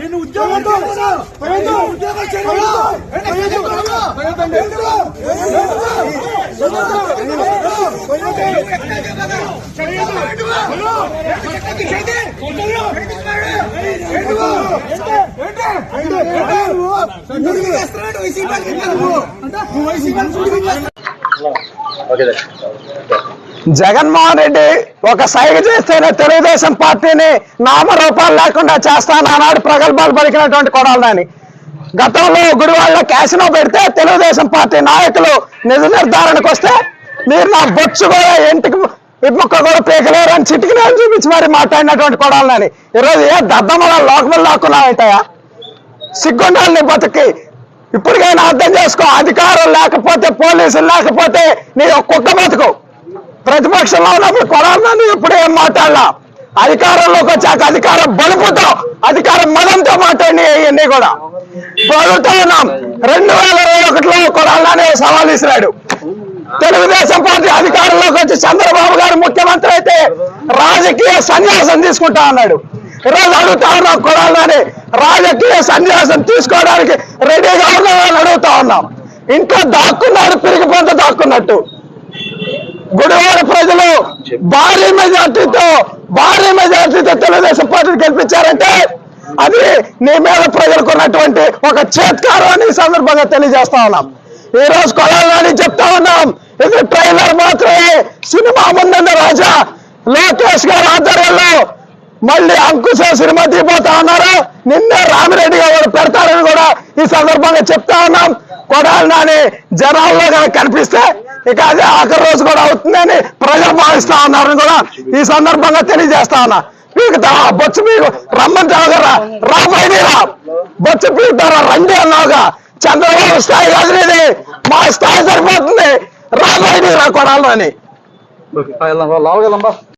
నేను ఉద్యోగంతో జగన్మోహన్ రెడ్డి ఒక సైగ చేస్తేనే తెలుగుదేశం పార్టీని నామరూపాలు లేకుండా చేస్తానన్నాడు ప్రగల్భాలు పలికినటువంటి కొడాలని. గతంలో గుడివాడలో క్యాసినో పెడితే తెలుగుదేశం పార్టీ నాయకులు నిజ నిర్ధారణకు వస్తే మీరు నా బొచ్చు కూడా ఇంటికి ఇప్పుక్క కూడా పీకలేరు అని చిటికిన చూపించి మరి మాట్లాడినటువంటి కొడాలని. ఈరోజు ఏ దద్దమల లోకములు లాక్కున్నావుంటాయా? సిగ్గుండాలని బతికి ఇప్పటికైనా అర్థం చేసుకో. అధికారం లేకపోతే పోలీసులు లేకపోతే నీ కుక్క బతుకు. ప్రతిపక్షంలో ఉన్నప్పుడు కొడాలని ఎప్పుడు ఏం మాట్లాడలా. అధికారంలోకి వచ్చాక అధికారం బలుపుతో అధికారం మదంతో మాట్లాడి ఇవన్నీ కూడా ప్రభుత్వం ఉన్నాం. 2021లో కొడాలని సవాల్ ఇసిరాడు. తెలుగుదేశం పార్టీ అధికారంలోకి వచ్చి చంద్రబాబు గారు ముఖ్యమంత్రి అయితే రాజకీయ సన్యాసం తీసుకుంటా అన్నాడు. ఈరోజు అడుగుతా ఉన్నాం కొడాలని రాజకీయ సన్యాసం తీసుకోవడానికి రెడీగా ఉన్నామని అడుగుతా ఉన్నాం. ఇంట్లో దాక్కున్నాడు, పిరిగి పొంత దాక్కున్నట్టు. గుడివాడ ప్రజలు భారీ మెజార్టీతో తెలుగుదేశం పార్టీని గెలిపించారంటే అది నీ మీద ప్రజలకు ఉన్నటువంటి ఒక చేత్కారం అని సందర్భంగా తెలియజేస్తా ఉన్నాం. ఈ రోజు కొడాలని చెప్తా ఉన్నాం, ఇది ట్రైలర్ మాత్రమే, సినిమా ముందన్న రాజా. లోకేష్ గారి ఆధ్వర్యంలో మళ్ళీ అంకుశ సినిమా తీపోతా ఉన్నారు. నిన్నే రామిరెడ్డి గారు పెడతారని కూడా ఈ సందర్భంగా చెప్తా ఉన్నాం. కొడాలని జనాల్లో కనిపిస్తే ఇక అదే ఆఖరి రోజు కూడా అవుతుందని ప్రజలు భావిస్తా ఉన్నారని కూడా ఈ సందర్భంగా తెలియజేస్తా ఉన్నా. పీకుతారా బొచ్చు పీకు రమ్మంటావు కదా, రాబోయేరా బొచ్చు పీకుతారా రండి అన్నావుగా. చంద్రబాబు స్థాయి కాదు ఇది, మా స్థాయి సరిపోతుంది. రాబోయేరా కొడాలని.